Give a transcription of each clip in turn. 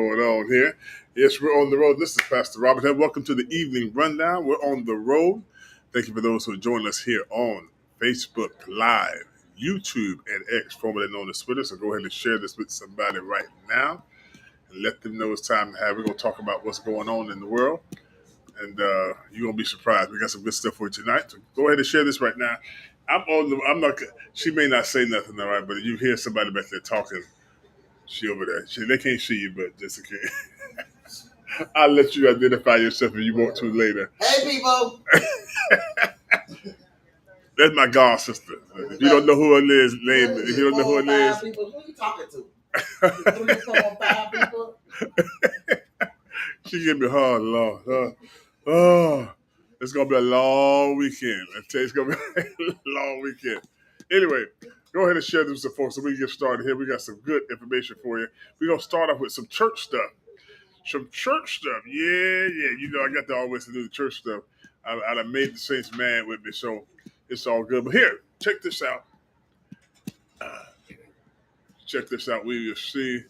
going on here. Yes, we're on the road. This is Pastor Robert. And welcome to the evening rundown. We're on the road. Thank you for those who are joining us here on Facebook Live, YouTube, and X, formerly known as Twitter. So go ahead and share this with somebody right now and let them know it's time to have. We're going to talk about what's going on in the world. And you're going to be surprised. We got some good stuff for you tonight. So go ahead and share this right now. I'm not, she may not say nothing, all right, but if you hear somebody back there talking, she over there. They can't see you, but just in case. I'll let you identify yourself if you want to later. Hey, people. That's my god sister. If you don't know who it is, name it. If you don't know who it is. People, who you talking to? 3, 4, 5 people. She give me hard, Lord. Oh, it's going to be a long weekend. I tell you, it's going to be a long weekend. Anyway, go ahead and share this with folks so we can get started here. We got some good information for you. We're going to start off with some church stuff. Some church stuff. Yeah. You know, I got to always do the church stuff. I made the saints mad with me, so it's all good. But here, check this out. We will see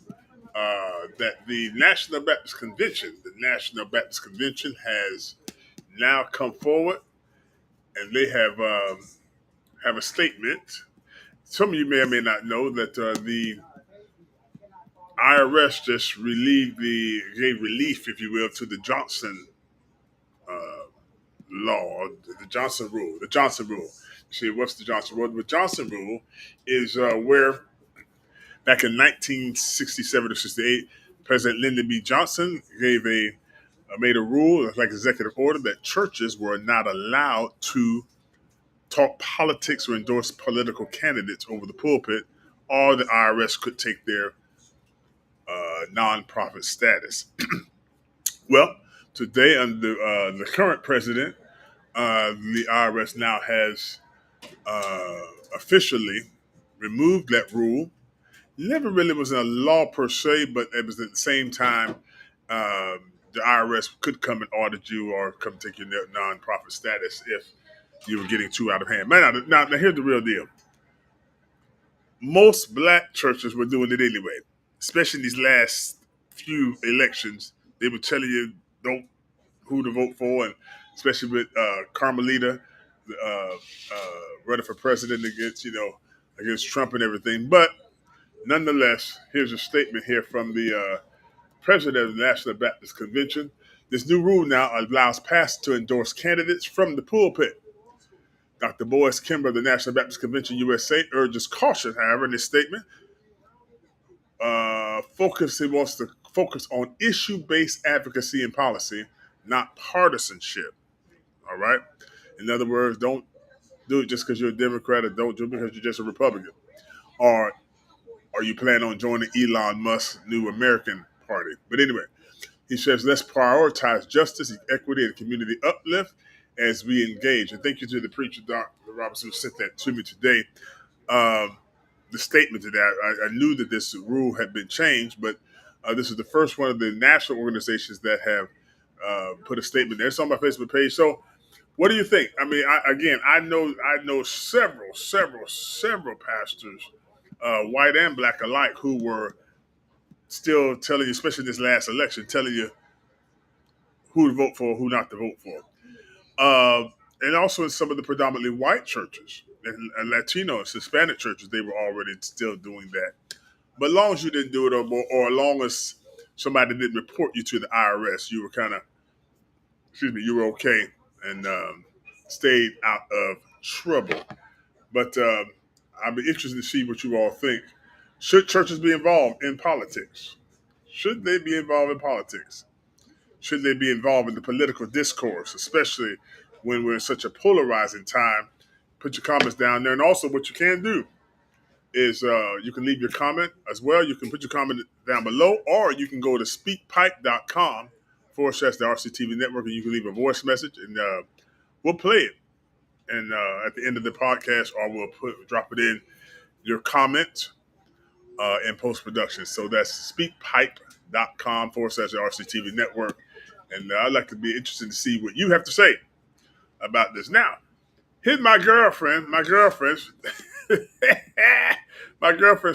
that the National Baptist Convention has now come forward, and they have a statement. Some of you may or may not know that the IRS just gave relief, if you will, to the Johnson law, the Johnson rule. The Johnson rule. See, what's the Johnson rule? The Johnson rule is where back in 1967 or 68, President Lyndon B. Johnson made a rule, like executive order, that churches were not allowed to talk politics or endorse political candidates over the pulpit, or the IRS could take their nonprofit status. Well, today, under the current president, the IRS now has officially removed that rule. Never really was a law per se, but it was at the same time the IRS could come and audit you or come take your nonprofit status if you were getting too out of hand. Man, now here's the real deal. Most black churches were doing it anyway, especially in these last few elections. They were telling you who to vote for, and especially with Carmelita running for president against Trump and everything. But nonetheless, here's a statement here from the president of the National Baptist Convention. This new rule now allows pastors to endorse candidates from the pulpit. Dr. Boyce Kimber of the National Baptist Convention USA urges caution, however, in this statement. He wants to focus on issue-based advocacy and policy, not partisanship. All right? In other words, don't do it just because you're a Democrat, or don't do it because you're just a Republican. Or you plan on joining Elon Musk's new American Party. But anyway, he says, let's prioritize justice, equity, and community uplift as we engage. And thank you to the preacher, Dr. Robinson, who sent that to me today. The statement to that, I knew that this rule had been changed, but this is the first one of the national organizations that have put a statement there. It's on my Facebook page. So what do you think? I mean, I know several pastors, white and black alike, who were still telling you, especially this last election, telling you who to vote for, who not to vote for. And also in some of the predominantly white churches and Latino and Hispanic churches, they were already still doing that. But as long as you didn't do it, or as long as somebody didn't report you to the IRS, you were okay and stayed out of trouble. But I'd be interested to see what you all think. Should churches be involved in politics? Should they be involved in politics? Should they be involved in the political discourse, especially when we're in such a polarizing time? Put your comments down there. And also what you can do is you can leave your comment as well. You can put your comment down below, or you can go to speakpipe.com / the RCTV network, and you can leave a voice message, and we'll play it. And at the end of the podcast, or we'll drop it in your comment in post-production. So that's speakpipe.com / the RCTV network. And I'd like to be interested to see what you have to say about this. Now, here's my girlfriend, my girlfriend,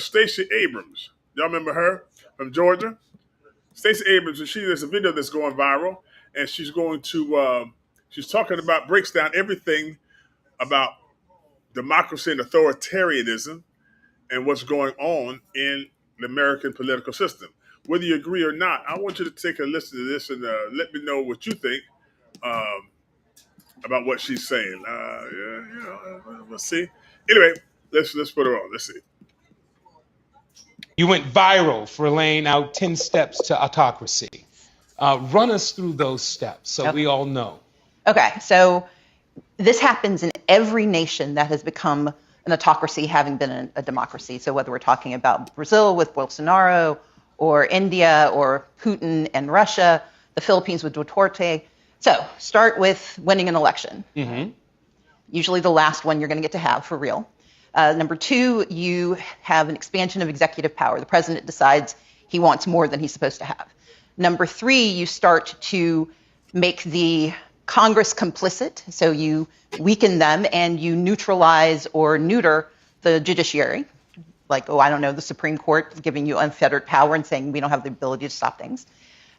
Stacey Abrams. Y'all remember her from Georgia? Stacey Abrams, there's a video that's going viral, and she's talking about, breaks down everything about democracy and authoritarianism and what's going on in the American political system. Whether you agree or not, I want you to take a listen to this and let me know what you think um, about what she's saying. We'll see. Anyway, let's put her on. Let's see. You went viral for laying out 10 steps to autocracy. Run us through those steps so we all know. Okay, so this happens in every nation that has become an autocracy, having been a democracy. So whether we're talking about Brazil with Bolsonaro, or India, or Putin and Russia, the Philippines with Duterte. So start with winning an election. Mm-hmm. Usually the last one you're going to get to have for real. Number two, you have an expansion of executive power. The president decides he wants more than he's supposed to have. Number three, you start to make the Congress complicit, so you weaken them and you neutralize or neuter the judiciary. Like, I don't know, the Supreme Court giving you unfettered power and saying we don't have the ability to stop things.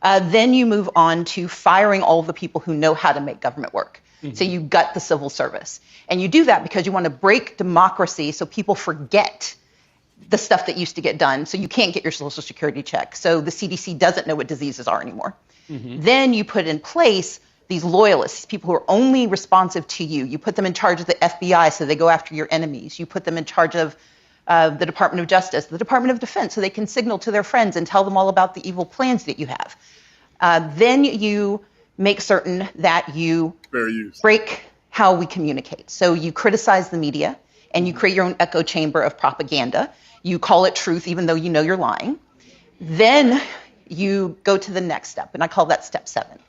Then you move on to firing all of the people who know how to make government work. Mm-hmm. So you gut the civil service. And you do that because you want to break democracy so people forget the stuff that used to get done. So you can't get your Social Security check. So the CDC doesn't know what diseases are anymore. Mm-hmm. Then you put in place these loyalists, people who are only responsive to you. You put them in charge of the FBI so they go after your enemies. You put them in charge of the Department of Justice, the Department of Defense, so they can signal to their friends and tell them all about the evil plans that you have. Then you make certain that you break how we communicate. So you criticize the media and you create your own echo chamber of propaganda. You call it truth even though you know you're lying. Then you go to the next step, and I call that step 7.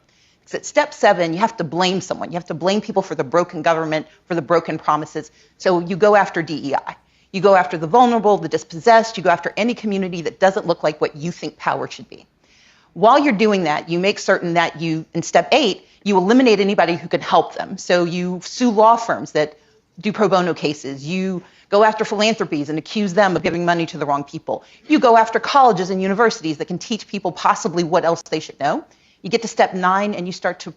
Because at step 7, you have to blame someone. You have to blame people for the broken government, for the broken promises. So you go after DEI. You go after the vulnerable, the dispossessed. You go after any community that doesn't look like what you think power should be. While you're doing that, you make certain that you, in step 8, you eliminate anybody who can help them. So you sue law firms that do pro bono cases. You go after philanthropies and accuse them of giving money to the wrong people. You go after colleges and universities that can teach people possibly what else they should know. You get to step 9 and you start to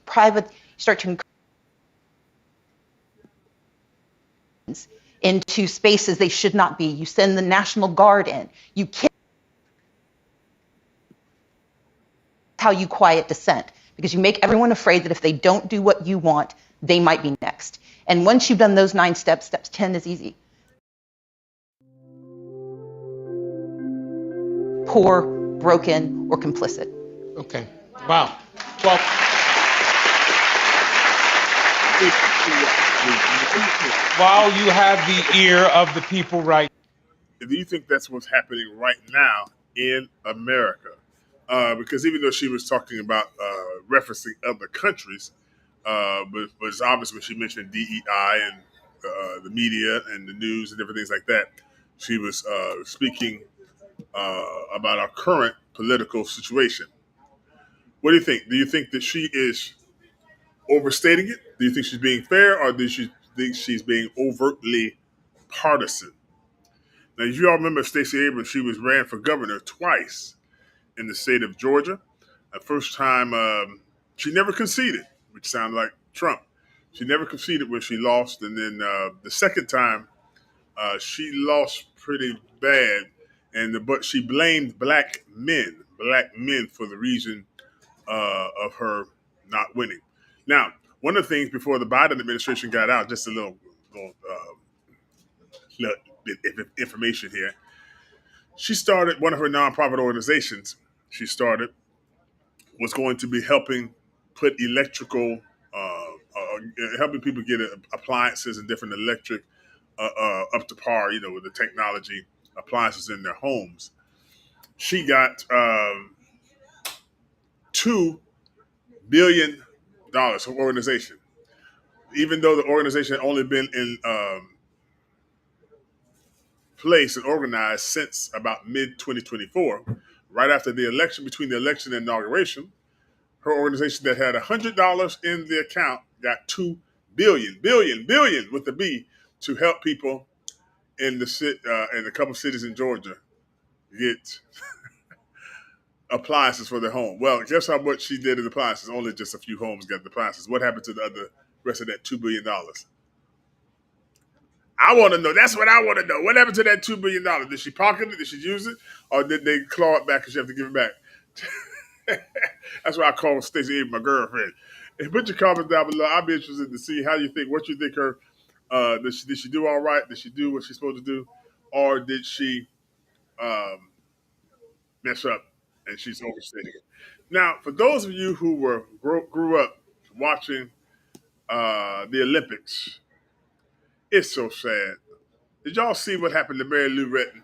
into spaces they should not be. You send the National Guard in. You kill. How you quiet dissent, because you make everyone afraid that if they don't do what you want, they might be next. And once you've done those 9 steps, step 10 is easy. Poor, broken, or complicit. Okay. Wow. Well, while you have the ear of the people right. Do you think that's what's happening right now in America? Because even though she was talking about referencing other countries, but it's obvious when she mentioned DEI and the media and the news and different things like that, she was speaking about our current political situation. What do you think? Do you think that she is overstating it? Do you think she's being fair, or do you think she's being overtly partisan? Now, if you all remember Stacey Abrams, she was ran for governor twice in the state of Georgia. The first time, she never conceded, which sounded like Trump. She never conceded when she lost. And then the second time, she lost pretty bad. But she blamed black men for the reason of her not winning. Now, one of the things before the Biden administration got out, just a little bit of information here. She started one of her nonprofit organizations. She started was going to be helping put electrical, helping people get appliances and different electric up to par, with the technology appliances in their homes. She got $2 billion from organization, even though the organization had only been in place and organized since about mid 2024. Right after the election, between the election and inauguration, her organization that had $100 in the account got $2 billion with the B to help people in a couple cities in Georgia get appliances for their home. Well, guess how much she did in appliances? Only just a few homes got the appliances. What happened to the other rest of that $2 billion? I want to know. That's what I want to know. What happened to that $2 billion? Did she pocket it? Did she use it, or did they claw it back because you have to give it back? That's why I call Stacey Abrams my girlfriend. And put your comments down below. I'll be interested to see how you think. What you think her? Did she do all right? Did she do what she's supposed to do, or did she um, mess up and she's overstating it? Now, for those of you who grew up watching the Olympics, it's so sad. Did y'all see what happened to Mary Lou Retton?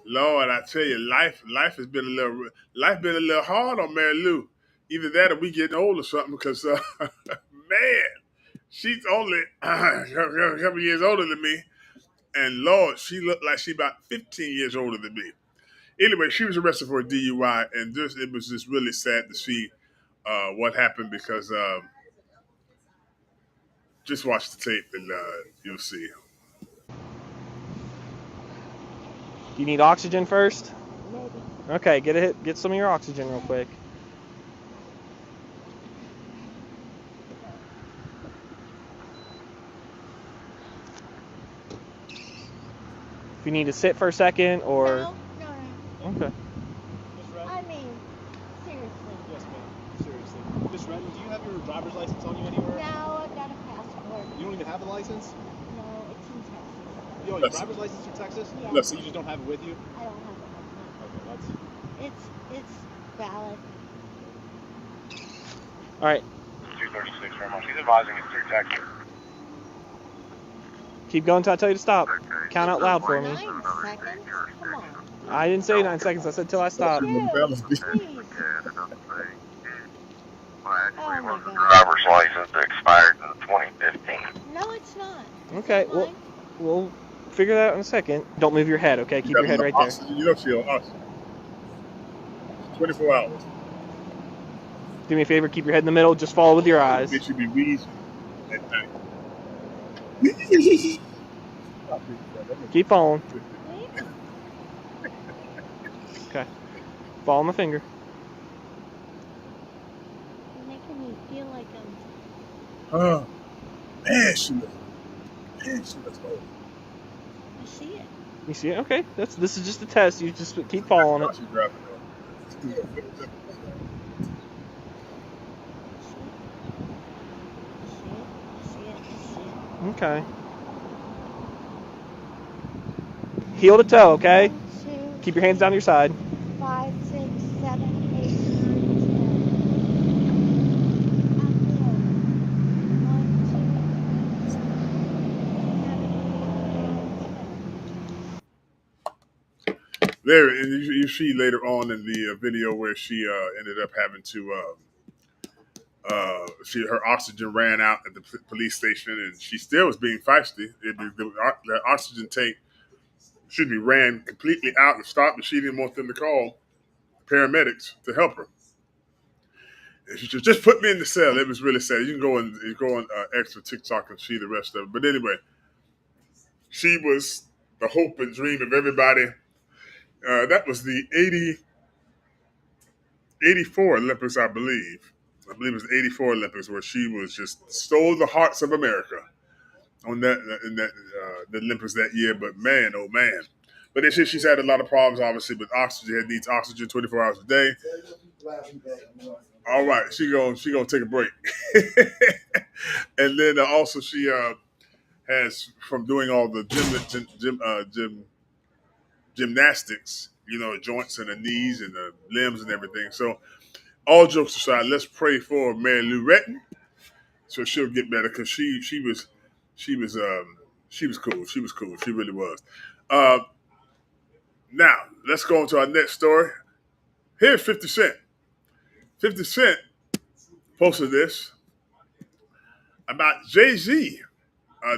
Lord, I tell you, life has been a little hard on Mary Lou. Either that or we getting old or something. Because man, she's only a couple years older than me, and Lord, she looked like she about 15 years older than me. Anyway, she was arrested for a DUI, and it was just really sad to see what happened because just watch the tape and you'll see. Do you need oxygen first? Maybe. Okay, get some of your oxygen real quick. If you need to sit for a second or... No. Okay. I mean, seriously. Yes, ma'am. Seriously. Miss Redden, do you have your driver's license on you anywhere? No, I've got a passport. You don't even have a license? No, it's in Texas. You know, your driver's license from Texas? Yeah. Let's So you just don't have it with you? I don't have it Okay, that's... with me. It's valid. All right. 236 very much. He's advising it's through Texas. Keep going until I tell you to stop. Count out loud for me. 9 seconds? Come on. I didn't say 9 seconds. I said till I stop. Dude, please. Well, Oh my was the God. driver's license that expired in 2015. No, it's not. Okay, well, Fine. we'll figure that out in a second. Don't move your head, okay? Keep your head right there. Oxygen, you know she on oxygen. 24 hours. Do me a favor, keep your head in the middle. Just follow with your eyes. Bitch, you be wheezing at night. Keep following. Okay. Follow my finger. You're making me feel like Oh, man, she looks old. I see it. You see it? Okay. This is just a test. You just keep following it. She's driving though. Okay. Heel to toe, okay? 1, 2, Keep your hands down to your side. 5, 6, 7, 8, 9, 10. There, and you see later on in the video where she ended up having to her oxygen ran out at the police station, and she still was being feisty. The oxygen tank should be ran completely out and stopped, and she didn't want them to call paramedics to help her. And she just put me in the cell. It was really sad. You can go on extra TikTok and see the rest of it. But anyway, she was the hope and dream of everybody. That was the 84 Olympics, I believe. I believe it was the 84 Olympics where she was just stole the hearts of America on the Olympics that year. But man, oh man. But they said she's had a lot of problems, obviously, with oxygen. Needs oxygen 24 hours a day. All right, she gonna take a break. And then also she has, from doing all the gymnastics, joints and the knees and the limbs and everything. So all jokes aside, let's pray for Mary Lou Retton so she'll get better, because she was cool. She was cool. She really was. Now let's go on to our next story. Here's 50 Cent. 50 Cent posted this about Jay-Z.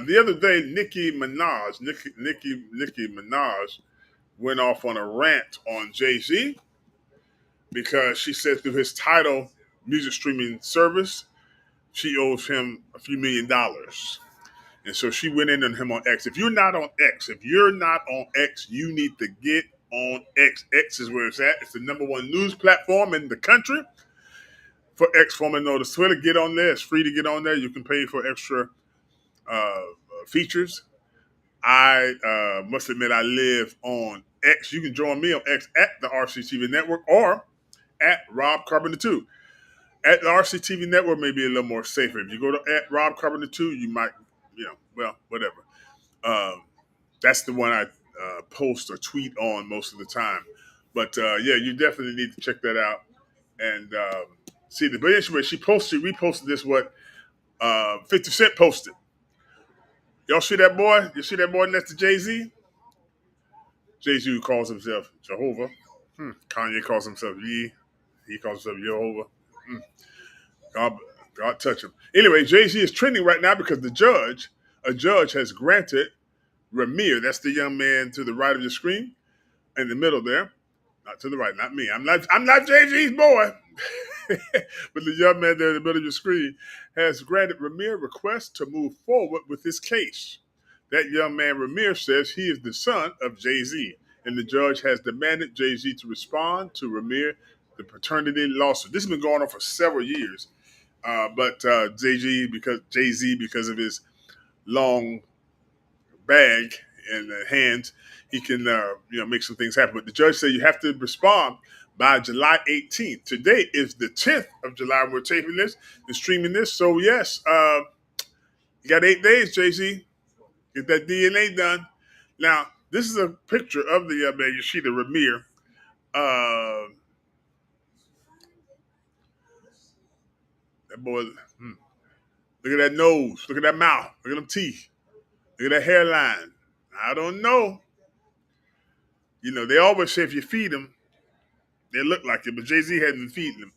The other day, Nicki Minaj went off on a rant on Jay-Z because she said through his Tidal music streaming service, she owes him a few $1,000,000. And so she went in on him on X. If you're not on X, you need to get on X. X is where it's at. It's the #1 news platform in the country. For X, formerly known as Twitter, get on there. It's free to get on there. You can pay for extra features. I must admit I live on X. You can join me on X at the RCTV Network or at Rob Carpenter 2. At the RCTV Network may be a little more safer. If you go to at Rob Carpenter 2, you might, well, whatever. That's the one I post or tweet on most of the time. But yeah, you definitely need to check that out and see the. But anyway, she reposted this what 50 Cent posted. Y'all see that boy? You see that boy next to Jay-Z? Jay-Z who calls himself Jehovah. Kanye calls himself Ye. He calls himself Jehovah. God touch him. Anyway, Jay-Z is trending right now because a judge has granted Ramir, that's the young man to the right of the screen, in the middle there, not to the right, not me. I'm not Jay-Z's boy. But the young man there in the middle of your screen has granted Ramir request to move forward with his case. That young man, Ramir, says he is the son of Jay-Z, and the judge has demanded Jay-Z to respond to Ramir, the paternity lawsuit. This has been going on for several years, but Jay-Z, because of his long bag and hands, he can make some things happen. But the judge said you have to respond by July 18th. Today is the 10th of July. We're taping this and streaming this. So yes, you got 8 days, Jay-Z. Get that DNA done. Now, this is a picture of the young man. You see the Ramir. That boy, look at that nose. Look at that mouth. Look at them teeth. Look at that hairline. I don't know. They always say if you feed them, they look like it. But Jay-Z hadn't been feeding them.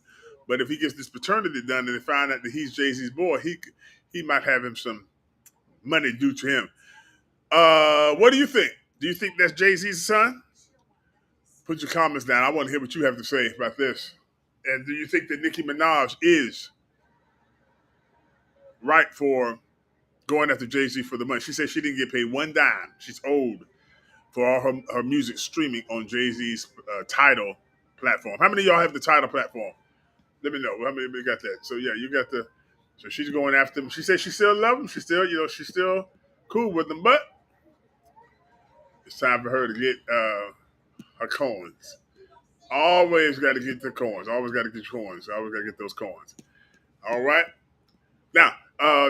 But if he gets this paternity done and they find out that he's Jay-Z's boy, he might have him some money due to him. What do you think? Do you think that's Jay-Z's son? Put your comments down. I want to hear what you have to say about this. And do you think that Nicki Minaj is right for going after Jay-Z for the money? She said she didn't get paid one dime. She's owed for all her music streaming on Jay-Z's Tidal platform. How many of y'all have the Tidal platform? Let me know. How many of you got that? So yeah, you got the. So she's going after him. She said she still loves him. She's still cool with him. But it's time for her to get her coins. Always got to get the coins. Always got to get coins. Always got to get those coins. All right. Now,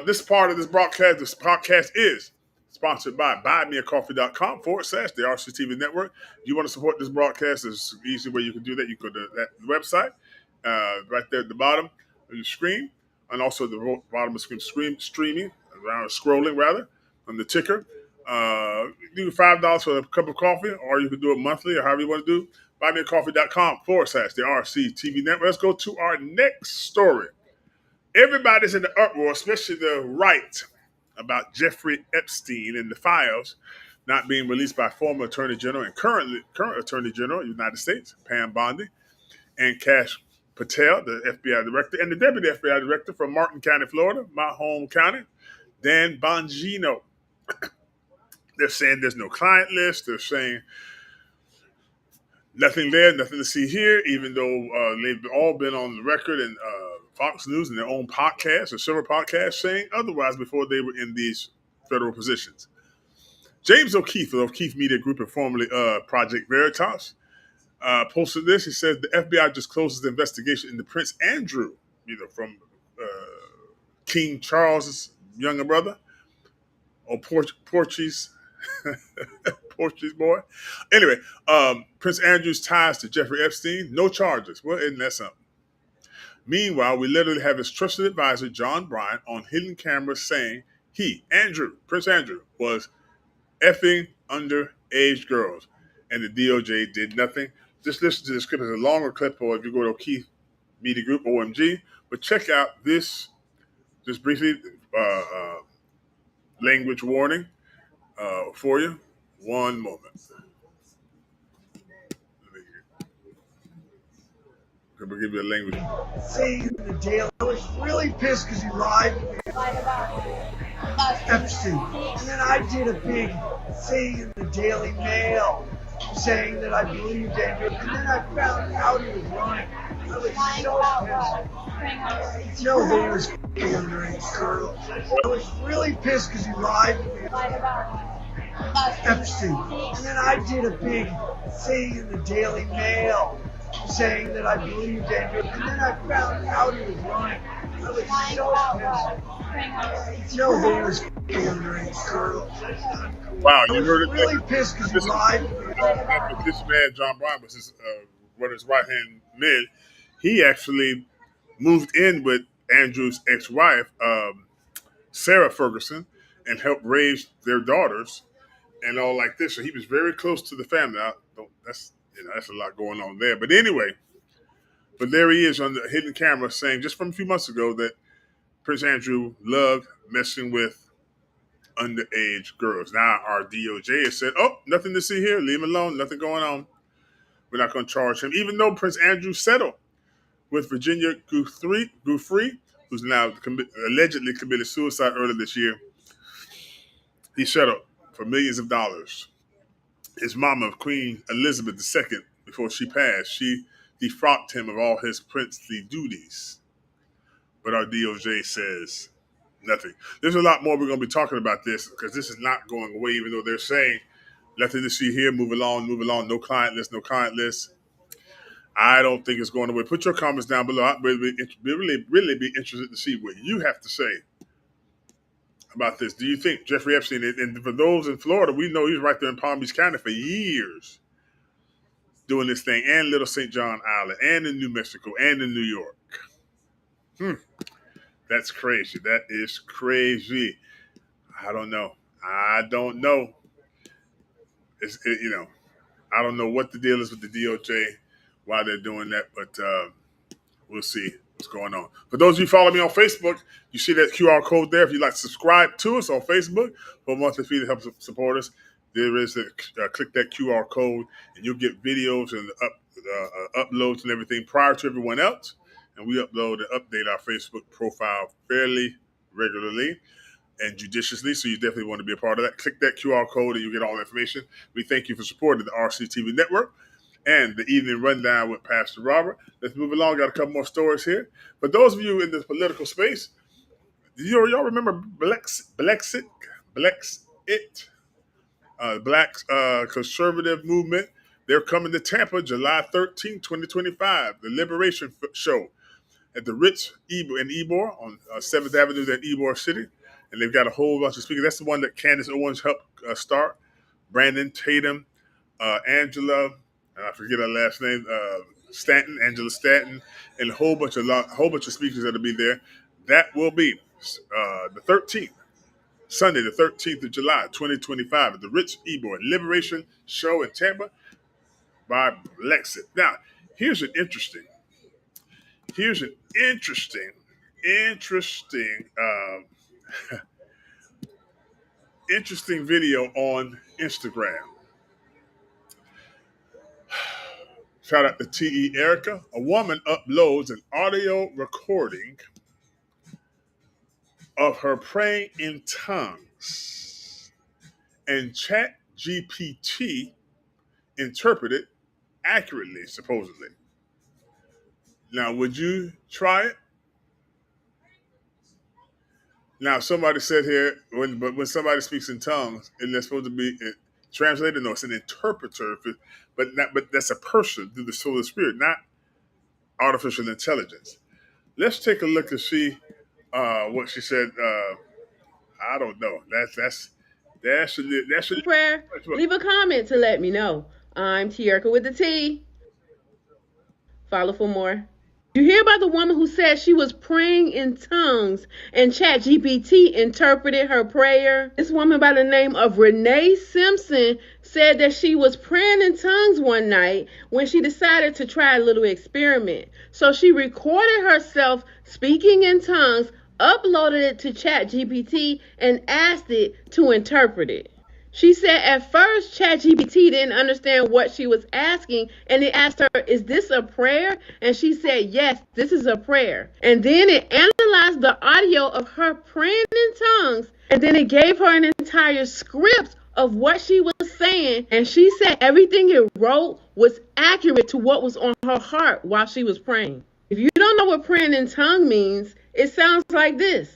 this part of this podcast is sponsored by buymeacoffee.com/the RCTV Network. If you want to support this broadcast, there's an easy way you can do that. You go to that website right there at the bottom of your screen, and also the bottom of the screen, scrolling rather, on the ticker. You do $5 for a cup of coffee, or you can do it monthly, or however you want to do. Buymeacoffee.com/the RCTV Network. Let's go to our next story. Everybody's in the uproar, especially the right, about Jeffrey Epstein and the files not being released by former Attorney General and current Attorney General of the United States, Pam Bondi, and Kash Patel, the FBI director, and the deputy FBI director from Martin County, Florida, my home county, Dan Bongino. They're saying there's no client list. They're saying nothing there, nothing to see here, even though they've all been on the record and Fox News and their own podcasts or several podcasts saying otherwise before they were in these federal positions. James O'Keefe of O'Keefe Media Group and formerly Project Veritas posted this. He said the FBI just closes the investigation into Prince Andrew, from King Charles's younger brother, or Portuguese boy. Anyway, Prince Andrew's ties to Jeffrey Epstein, no charges. Well, isn't that something? Meanwhile, we literally have his trusted advisor, John Bryant, on hidden camera saying Prince Andrew, was effing underage girls. And the DOJ did nothing. Just listen to this clip. It's a longer clip, or if you go to O'Keefe Media Group, OMG. But check out this, just briefly, language warning for you. One moment. We'll give you a language. Saying in the Daily, I was really pissed because he lied to me about Epstein. And then I did a big saying in the Daily Mail saying that I believed Andrew, and then I found out he was lying. I was so pissed. No, that he was f***ing underage girls. I was really pissed because he lied to me. Epstein. And then I did a big thing in the Daily Mail saying that I believed Andrew, and then I found out he was lying. I was so pissed. No, that he was f***ing underage girls. Wow, I you was heard it. really pissed because he lied to me. That's what this man, John Brown, was his one of his right hand men. He actually moved in with Andrew's ex-wife, Sarah Ferguson, and helped raise their daughters and all like this. So he was very close to the family. That's that's a lot going on there. But anyway, but there he is on the hidden camera saying just from a few months ago that Prince Andrew loved messing with underage girls. Now our DOJ has said, "Oh, nothing to see here. Leave him alone. Nothing going on. We're not going to charge him." Even though Prince Andrew settled with Virginia Guthrie, who's now allegedly committed suicide earlier this year, he settled for millions of dollars. His mama, Queen Elizabeth II, before she passed, she defrocked him of all his princely duties. But our DOJ says nothing. There's a lot more we're going to be talking about this because this is not going away, even though they're saying nothing to see here, move along, no client list, no client list. I don't think it's going away. Put your comments down below. I'd really be interested to see what you have to say about this. Do you think Jeffrey Epstein, and for those in Florida, we know he's right there in Palm Beach County for years doing this thing, and Little St. John Island, and in New Mexico, and in New York. That's crazy. That is crazy. I don't know. I don't know what the deal is with the DOJ, why they're doing that, but we'll see what's going on. For those of you who follow me on Facebook, you see that QR code there. If you'd like to subscribe to us on Facebook for a monthly fee to help support us, there is click that QR code, and you'll get videos and uploads and everything prior to everyone else. And we upload and update our Facebook profile fairly regularly and judiciously, so you definitely want to be a part of that. Click that QR code and you get all the information. We thank you for supporting the RCTV Network and the Evening Rundown with Pastor Robert. Let's move along. Got a couple more stories here. For those of you in the political space, y'all remember Blexit? Black conservative movement. They're coming to Tampa July 13, 2025. The Liberation Show at the Ritz in Ybor on 7th Avenue in Ybor City. And they've got a whole bunch of speakers. That's the one that Candace Owens helped start. Brandon Tatum, Angela, and I forget her last name, Angela Stanton, and a whole bunch of speakers that'll be there. That will be the 13th, Sunday, the 13th of July, 2025, at the Ritz Ybor Liberation Show in Tampa by Blexit. Now, here's an interesting interesting video on Instagram. Shout out to T.E. Erica. A woman uploads an audio recording of her praying in tongues, and ChatGPT interpreted accurately, supposedly. Now, would you try it? Now, somebody said here, when somebody speaks in tongues, and they're supposed to be translated, no, it's an interpreter, but that's a person through the soul of the spirit, not artificial intelligence. Let's take a look and see what she said. I don't know. That should prayer. Leave a comment to let me know. I'm Tierka with the T. Follow for more. You hear about the woman who said she was praying in tongues and ChatGPT interpreted her prayer? This woman by the name of Renee Simpson said that she was praying in tongues one night when she decided to try a little experiment. So she recorded herself speaking in tongues, uploaded it to ChatGPT, and asked it to interpret it. She said at first ChatGPT didn't understand what she was asking, and it asked her, "Is this a prayer?" And she said, "Yes, this is a prayer." And then it analyzed the audio of her praying in tongues, and then it gave her an entire script of what she was saying, and she said everything it wrote was accurate to what was on her heart while she was praying. If you don't know what praying in tongue means, it sounds like this.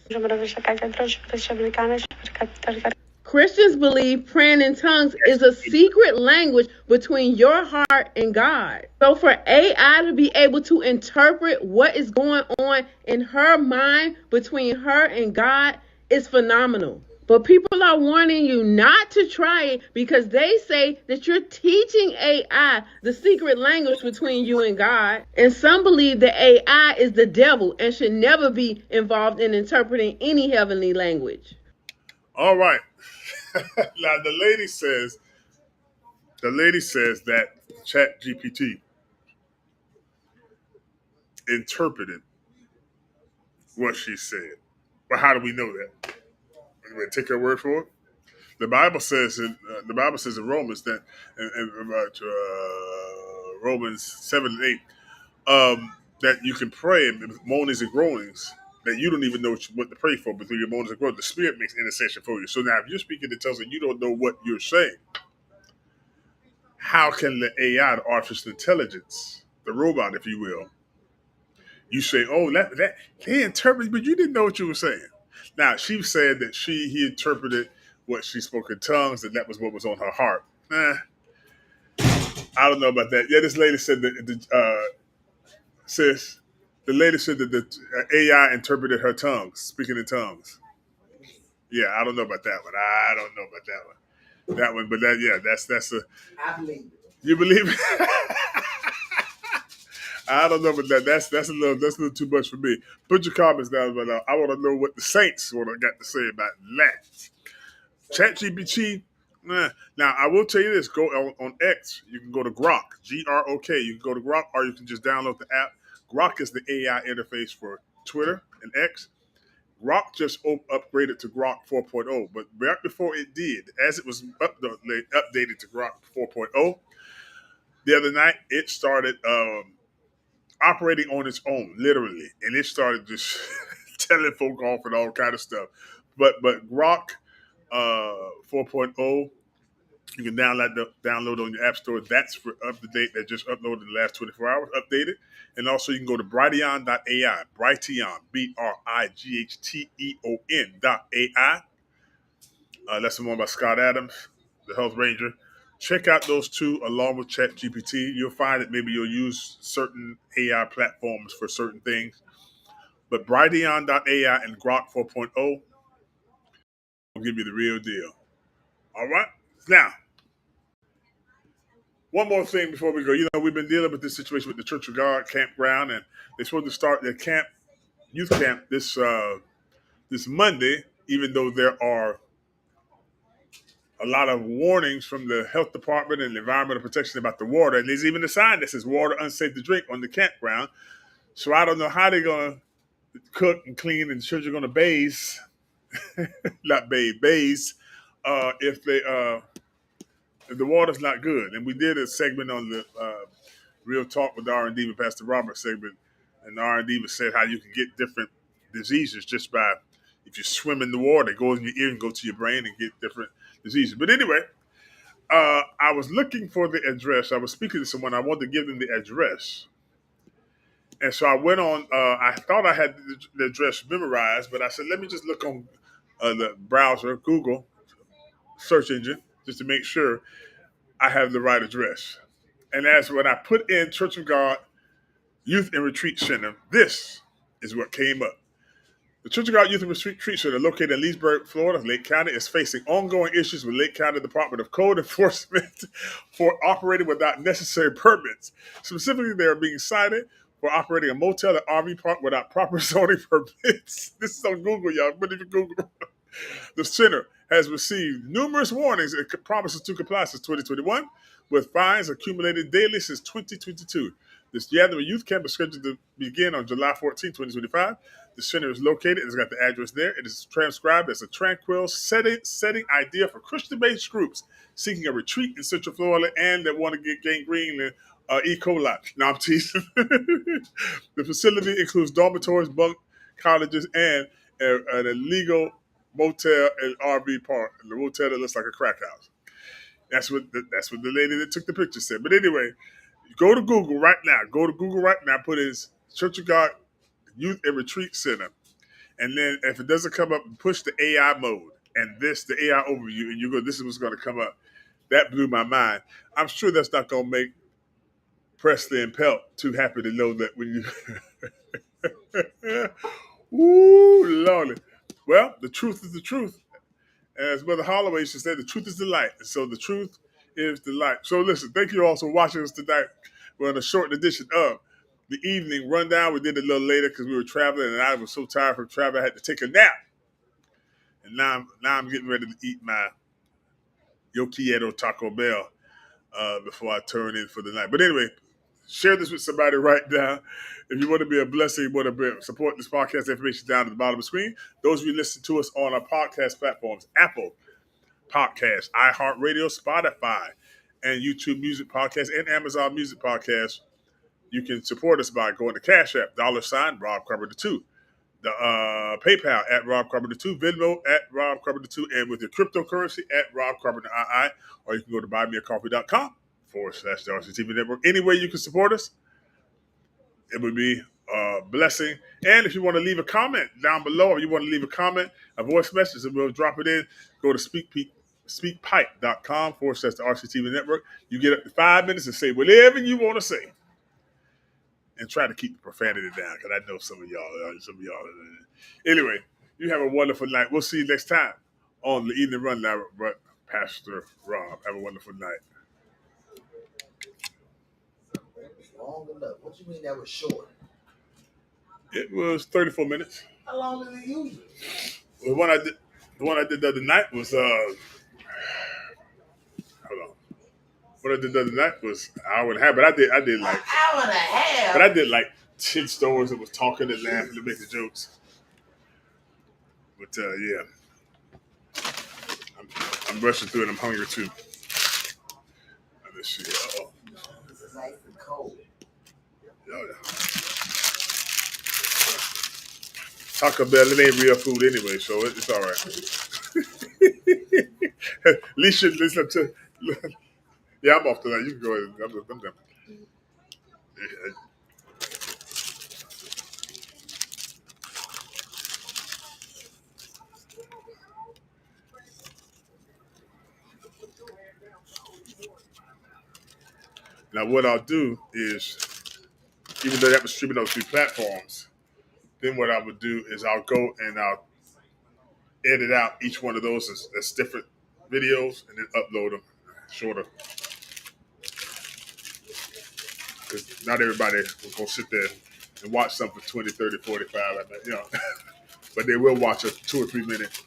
Christians believe praying in tongues is a secret language between your heart and God. So for AI to be able to interpret what is going on in her mind between her and God is phenomenal. But people are warning you not to try it because they say that you're teaching AI the secret language between you and God. And some believe that AI is the devil and should never be involved in interpreting any heavenly language. All right. Now the lady says that Chat GPT interpreted what she said. But how do we know that? We take her word for it. The Bible says in Romans that in about Romans 7 and 8 that you can pray and moanings and groanings that you don't even know what to pray for, but through your moanings and groanings, the Spirit makes intercession for you. So now, if you're speaking in tongues and you don't know what you're saying, how can the AI, the artificial intelligence, the robot, if you will, you say, "Oh, that he interpreted," but you didn't know what you were saying. Now she said that he interpreted what she spoke in tongues, and that was what was on her heart. I don't know about that. Yeah, this lady said that sis, the lady said that the AI interpreted her tongues, speaking in tongues. Yeah, I don't know about that one. I don't know about that one. That one, but that's a. I believe it. You believe it? I don't know, but that's a little too much for me. Put your comments down, but I want to know what the Saints got to say about that. ChatGPT. Now I will tell you this: go on X. You can go to Grok, Grok. You can go to Grok, or you can just download the app. Grok is the AI interface for Twitter and X. Grok just upgraded to Grok 4.0, but right before it did, as it was updated to Grok 4.0, the other night it started operating on its own, literally, and it started just telling folk off and all kind of stuff. But Grok 4.0, you can download on your app store. That's for up to date. That just uploaded in the last 24 hours, updated. And also you can go to Brighteon.ai, Brighteon, BRIGHTEON.ai. That's the one by Scott Adams, the Health Ranger. Check out those two along with ChatGPT. You'll find that maybe you'll use certain AI platforms for certain things. But Brighteon.ai and Grok 4.0 will give you the real deal. All right? Now, one more thing before we go. We've been dealing with this situation with the Church of God campground, and they're supposed to start their youth camp this Monday, even though there are a lot of warnings from the health department and the environmental protection about the water. And there's even a sign that says water unsafe to drink on the campground. So I don't know how they're going to cook and clean and the children are going to bathe, not bathe, if the water's not good. And we did a segment on the Real Talk with R&D with Pastor Robert segment. And the R&D was said how you can get different diseases just by, if you swim in the water, it goes in your ear and go to your brain and get different diseases. But anyway, I was looking for the address. I was speaking to someone. I wanted to give them the address. And so I went on. I thought I had the address memorized, but I said, let me just look on the browser, Google search engine, just to make sure I have the right address. And as when I put in Church of God Youth and Retreat Center, this is what came up. The Church of God Youth and Retreat Center, located in Leesburg, Florida, Lake County, is facing ongoing issues with Lake County Department of Code Enforcement for operating without necessary permits. Specifically, they are being cited for operating a motel and RV park without proper zoning permits. This is on Google, y'all. Put it in Google. The center has received numerous warnings and promises to comply since 2021, with fines accumulated daily since 2022. This gathering youth camp is scheduled to begin on July 14, 2025. The center is located, it's got the address there. It is transcribed as a tranquil setting idea for Christian-based groups seeking a retreat in Central Florida and that want to get gangrene and E. coli. Now I'm teasing. The facility includes dormitories, bunk colleges, and an illegal motel and RV park, the motel that looks like a crack house. That's what the lady that took the picture said. But anyway, go to Google right now. Go to Google right now. Put in Church of God Youth and Retreat Center, and then if it doesn't come up, push the AI mode and the AI overview, and you go. This is what's going to come up. That blew my mind. I'm sure that's not going to make Presley and Pelt too happy to know that when you. Ooh, Lordy. Well, the truth is the truth. As Brother Holloway used to say, the truth is the light. And so the truth is the light. So listen, thank you all for watching us tonight. We're on a short edition of the evening rundown. We did it a little later because we were traveling, and I was so tired from traveling, I had to take a nap. And now I'm getting ready to eat my Yo Quiero Taco Bell before I turn in for the night. But anyway, share this with somebody right now. If you want to be a blessing, you want to support this podcast, information down at the bottom of the screen. Those of you listen to us on our podcast platforms, Apple Podcast, iHeartRadio, Spotify, and YouTube Music Podcast, and Amazon Music Podcast. You can support us by going to CashApp, $ Rob Carpenter 2, the PayPal at Rob Carpenter 2, Venmo at Rob Carpenter 2, and with your cryptocurrency at Rob Carpenter II, or you can go to buymeacoffee.com / the RCTV Network. Any way you can support us, it would be a blessing. And if you want to leave a comment down below, or you want to leave a comment, a voice message, and we'll drop it in, go to speakpipe.com / the RCTV Network. You get up to 5 minutes and say whatever you want to say. And try to keep the profanity down, because I know some of y'all. Anyway, you have a wonderful night. We'll see you next time on the Evening Rundown with Pastor Rob. Have a wonderful night. Long enough. What you mean that was short? It was 34 minutes. How long is it usually? The one I did the other night was hold on. What I did the other night was an hour and a half, but I did like an hour and a half. But I did like 10 stories that was talking and laughing and making jokes. But yeah, I'm rushing through it. I'm hungry too. Let's see. Uh-oh. This is nice and cold. Yeah. Taco Bell, it ain't real food anyway, so it's all right. At least you listen to. Yeah, I'm off tonight. You can go ahead. I'm done. Now, what I'll do is, even though that was streaming those 3 platforms, then what I would do is I'll go and I'll edit out each one of those as different videos and then upload them shorter. Because not everybody will go sit there and watch something for 20, 30, 45, but they will watch a 2 or 3 minute